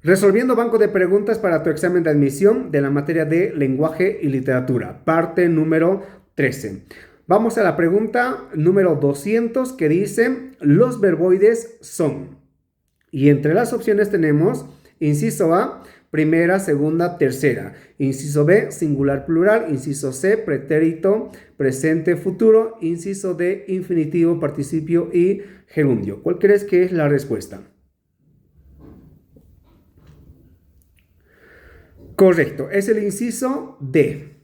Resolviendo banco de preguntas para tu examen de admisión de la materia de lenguaje y literatura, parte número 13. Vamos a la pregunta número 200 que dice, los verboides son. Y entre las opciones tenemos, inciso A, primera, segunda, tercera. Inciso B, singular plural. Inciso C, pretérito, presente, futuro. Inciso D, infinitivo, participio y gerundio. ¿Cuál crees que es la respuesta? Correcto, es el inciso D,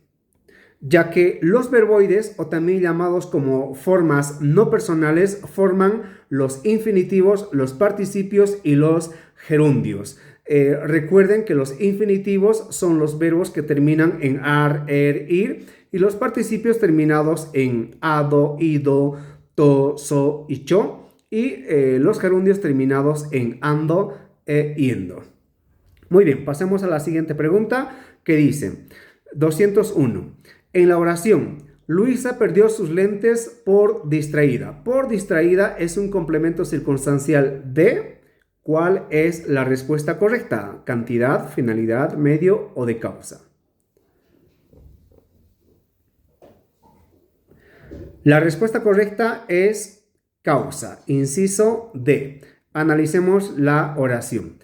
ya que los verboides, o también llamados como formas no personales, forman los infinitivos, los participios y los gerundios. Recuerden que los infinitivos son los verbos que terminan en ar, er, ir, y los participios terminados en ado, ido, to, so y cho, y los gerundios terminados en ando e yendo. Muy bien, pasemos a la siguiente pregunta que dice 201. En la oración, Luisa perdió sus lentes por distraída. Por distraída es un complemento circunstancial de... ¿Cuál es la respuesta correcta? ¿Cantidad, finalidad, medio o de causa? La respuesta correcta es causa, inciso D. Analicemos la oración.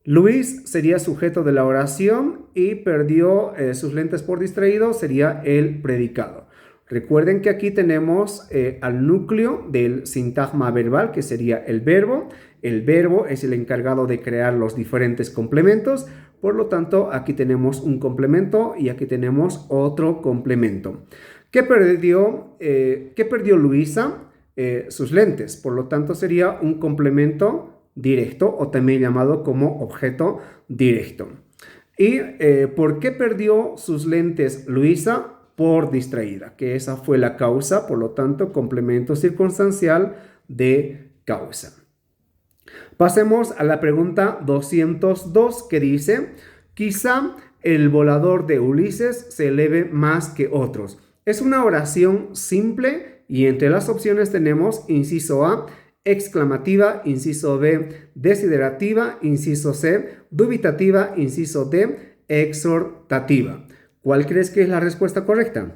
Luis sería sujeto de la oración y perdió sus lentes por distraído, sería el predicado. Recuerden que aquí tenemos al núcleo del sintagma verbal, que sería el verbo. El verbo es el encargado de crear los diferentes complementos. Por lo tanto, aquí tenemos un complemento y aquí tenemos otro complemento. ¿Qué perdió Luisa? Sus lentes. Por lo tanto, sería un complemento directo o también llamado como objeto directo. ¿Y por qué perdió sus lentes Luisa? Por distraída, que esa fue la causa, por lo tanto, complemento circunstancial de causa. Pasemos a la pregunta 202 que dice, quizá el volador de Ulises se eleve más que otros. Es una oración simple y entre las opciones tenemos inciso A, exclamativa, inciso B, desiderativa, inciso C, dubitativa, inciso D, exhortativa. ¿Cuál crees que es la respuesta correcta?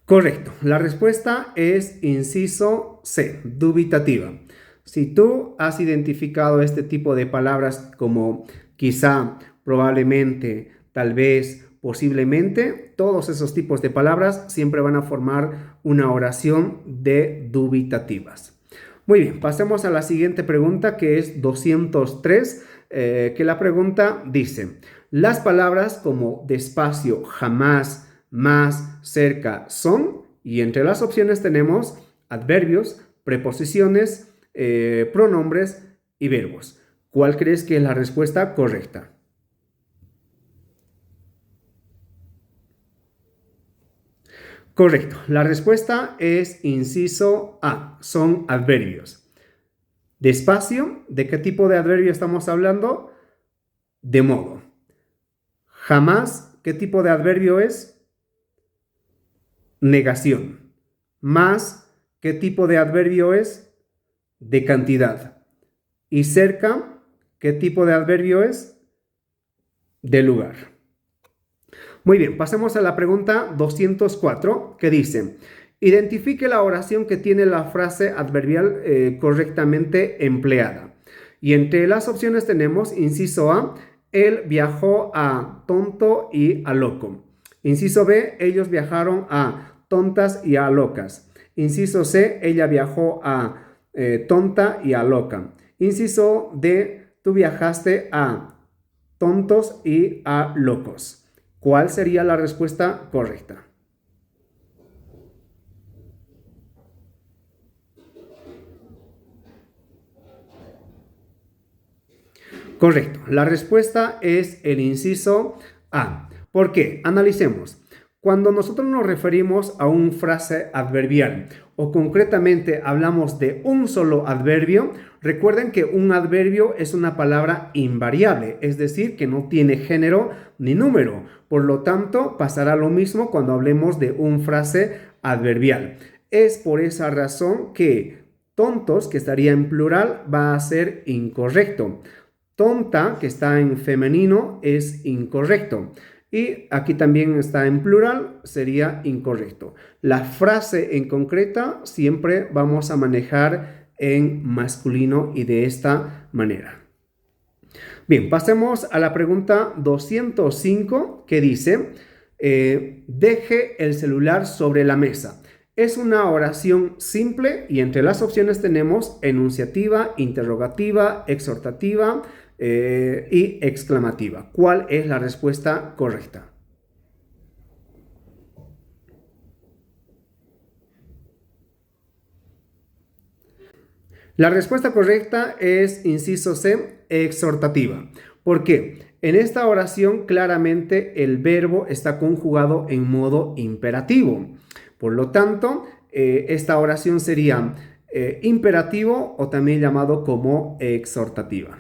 Correcto, la respuesta es inciso C, dubitativa. Si tú has identificado este tipo de palabras como quizá, probablemente, tal vez, posiblemente, todos esos tipos de palabras siempre van a formar una oración de dubitativas. Muy bien, pasemos a la siguiente pregunta que es 203, que la pregunta dice, las palabras como despacio, jamás, más, cerca, son, y entre las opciones tenemos adverbios, preposiciones, pronombres y verbos. ¿Cuál crees que es la respuesta correcta? Correcto, la respuesta es inciso A, son adverbios. Despacio, ¿de qué tipo de adverbio estamos hablando? De modo. Jamás, ¿qué tipo de adverbio es? Negación. Más, ¿qué tipo de adverbio es? De cantidad. Y cerca, ¿qué tipo de adverbio es? De lugar. Muy bien, pasemos a la pregunta 204 que dice, identifique la oración que tiene la frase adverbial correctamente empleada. Y entre las opciones tenemos, inciso A, él viajó a tonto y a loco. Inciso B, ellos viajaron a tontas y a locas. Inciso C, ella viajó a tonta y a loca. Inciso D, tú viajaste a tontos y a locos. ¿Cuál sería la respuesta correcta? Correcto. La respuesta es el inciso A. ¿Por qué? Analicemos. Cuando nosotros nos referimos a una frase adverbial o concretamente hablamos de un solo adverbio, recuerden que un adverbio es una palabra invariable, es decir, que no tiene género ni número. Por lo tanto, pasará lo mismo cuando hablemos de una frase adverbial. Es por esa razón que tontos, que estaría en plural, va a ser incorrecto. Tonta, que está en femenino, es incorrecto. Y aquí también está en plural, sería incorrecto. La frase en concreta siempre vamos a manejar en masculino y de esta manera. Bien, pasemos a la pregunta 205 que dice, deje el celular sobre la mesa. Es una oración simple y entre las opciones tenemos enunciativa, interrogativa, exhortativa y exclamativa. ¿Cuál es la respuesta correcta? La respuesta correcta es inciso C, exhortativa. ¿Por qué? En esta oración claramente el verbo está conjugado en modo imperativo. Por lo tanto, esta oración sería imperativo o también llamado como exhortativa.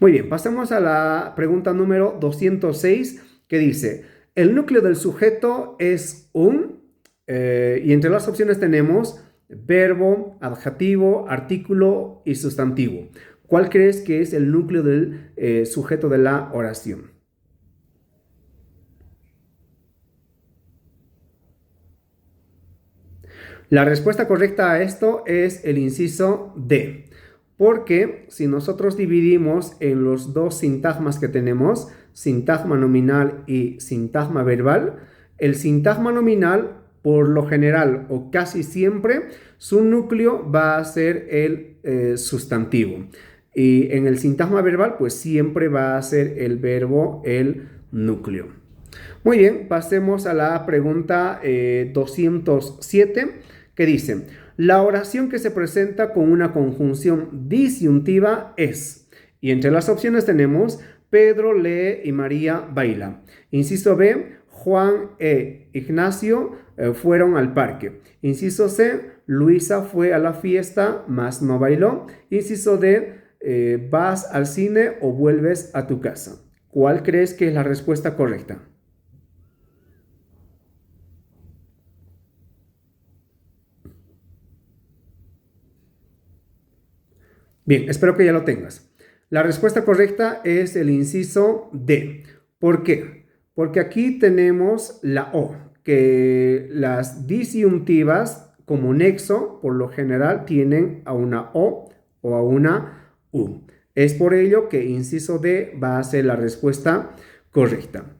Muy bien, pasemos a la pregunta número 206 que dice, el núcleo del sujeto es un, y entre las opciones tenemos verbo, adjetivo, artículo y sustantivo. ¿Cuál crees que es el núcleo del sujeto de la oración? La respuesta correcta a esto es el inciso D, porque si nosotros dividimos en los dos sintagmas que tenemos, sintagma nominal y sintagma verbal, el sintagma nominal por lo general o casi siempre su núcleo va a ser el sustantivo. Y en el sintagma verbal pues siempre va a ser el verbo el núcleo. Muy bien, pasemos a la pregunta 207 que dice, la oración que se presenta con una conjunción disyuntiva es, y entre las opciones tenemos Pedro lee y María baila. Inciso B, Juan e Ignacio fueron al parque. Inciso C, Luisa fue a la fiesta, mas no bailó. Inciso D, vas al cine o vuelves a tu casa. ¿Cuál crees que es la respuesta correcta? Bien, espero que ya lo tengas. La respuesta correcta es el inciso D. ¿Por qué? Porque aquí tenemos la O, que las disyuntivas como nexo, por lo general, tienen a una o a una U. Es por ello que inciso D va a ser la respuesta correcta.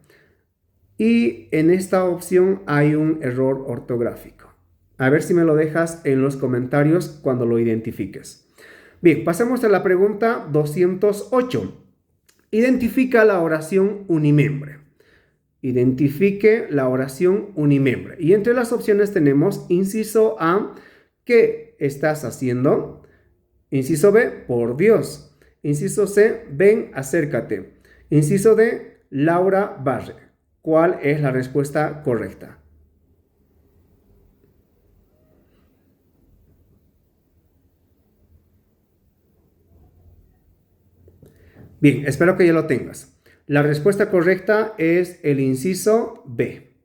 Y en esta opción hay un error ortográfico. A ver si me lo dejas en los comentarios cuando lo identifiques. Bien, pasemos a la pregunta 208. Identifica la oración unimembre. Identifique la oración unimembre. Y entre las opciones tenemos inciso A, ¿qué estás haciendo? Inciso B, por Dios. Inciso C, ven, acércate. Inciso D, Laura barre. ¿Cuál es la respuesta correcta? Bien, espero que ya lo tengas. La respuesta correcta es el inciso B.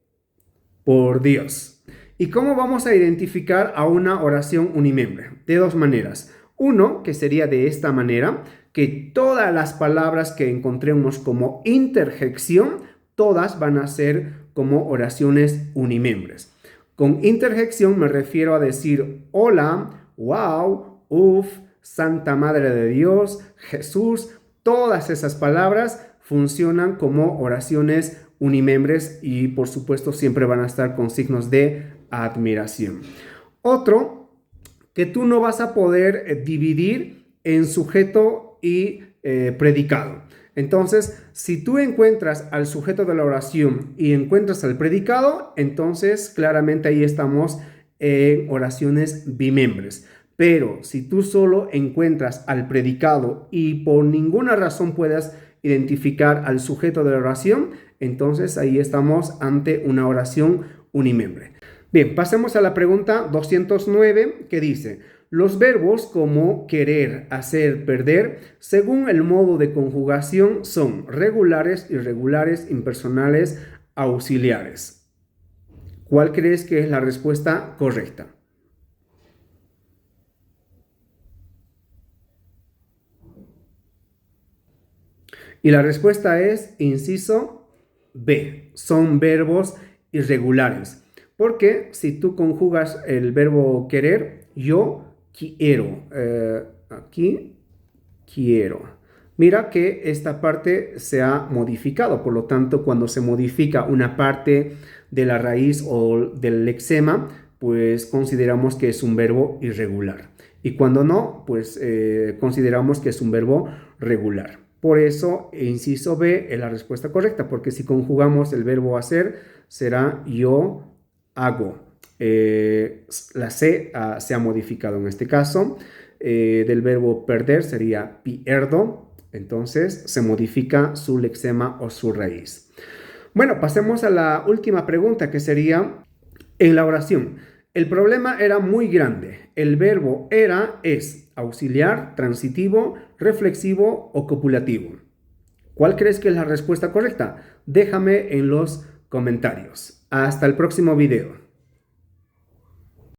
Por Dios. ¿Y cómo vamos a identificar a una oración unimembre? De dos maneras. Uno, que sería de esta manera, que todas las palabras que encontremos como interjección, todas van a ser como oraciones unimembres. Con interjección me refiero a decir hola, wow, uf, Santa Madre de Dios, Jesús. Todas esas palabras funcionan como oraciones unimembres y por supuesto siempre van a estar con signos de admiración. Otro, que tú no vas a poder dividir en sujeto y predicado. Entonces, si tú encuentras al sujeto de la oración y encuentras al predicado, entonces claramente ahí estamos en oraciones bimembres. Pero si tú solo encuentras al predicado y por ninguna razón puedas identificar al sujeto de la oración, entonces ahí estamos ante una oración unimembre. Bien, pasemos a la pregunta 209 que dice, los verbos como querer, hacer, perder, según el modo de conjugación son regulares, irregulares, impersonales, auxiliares. ¿Cuál crees que es la respuesta correcta? Y la respuesta es inciso B. Son verbos irregulares. Porque si tú conjugas el verbo querer, yo quiero. Aquí quiero. Mira que esta parte se ha modificado, por lo tanto, cuando se modifica una parte de la raíz o del lexema, pues consideramos que es un verbo irregular. Y cuando no, pues consideramos que es un verbo regular. Por eso, inciso B es la respuesta correcta, porque si conjugamos el verbo hacer, será yo hago. La C se ha modificado en este caso. Del verbo perder sería pierdo. Entonces se modifica su lexema o su raíz. Bueno, pasemos a la última pregunta que sería en la oración. El problema era muy grande. El verbo era, es auxiliar, transitivo, reflexivo o copulativo. ¿Cuál crees que es la respuesta correcta? Déjame en los comentarios. Hasta el próximo video.